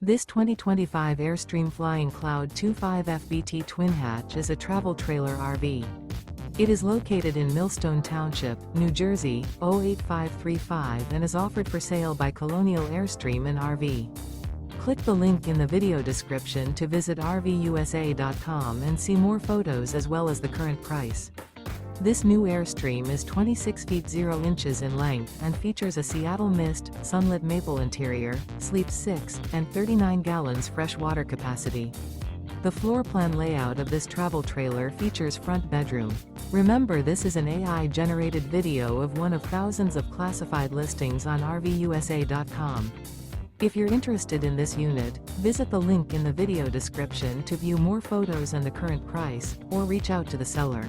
This 2025 Airstream Flying Cloud 25 FBT twin hatch is a travel trailer RV. It is located in Millstone Township, New Jersey, 08535 and is offered for sale by Colonial Airstream RV. Click the link in the video description to visit RVUSA.com and see more photos as well as the current price. This new Airstream is 26 feet 0 inches in length and features a Seattle Mist, Sunlit Maple interior, sleeps 6, and 39 gallons fresh water capacity. The floor plan layout of this travel trailer features front bedroom. Remember, this is an AI-generated video of one of thousands of classified listings on RVUSA.com. If you're interested in this unit, visit the link in the video description to view more photos and the current price, or reach out to the seller.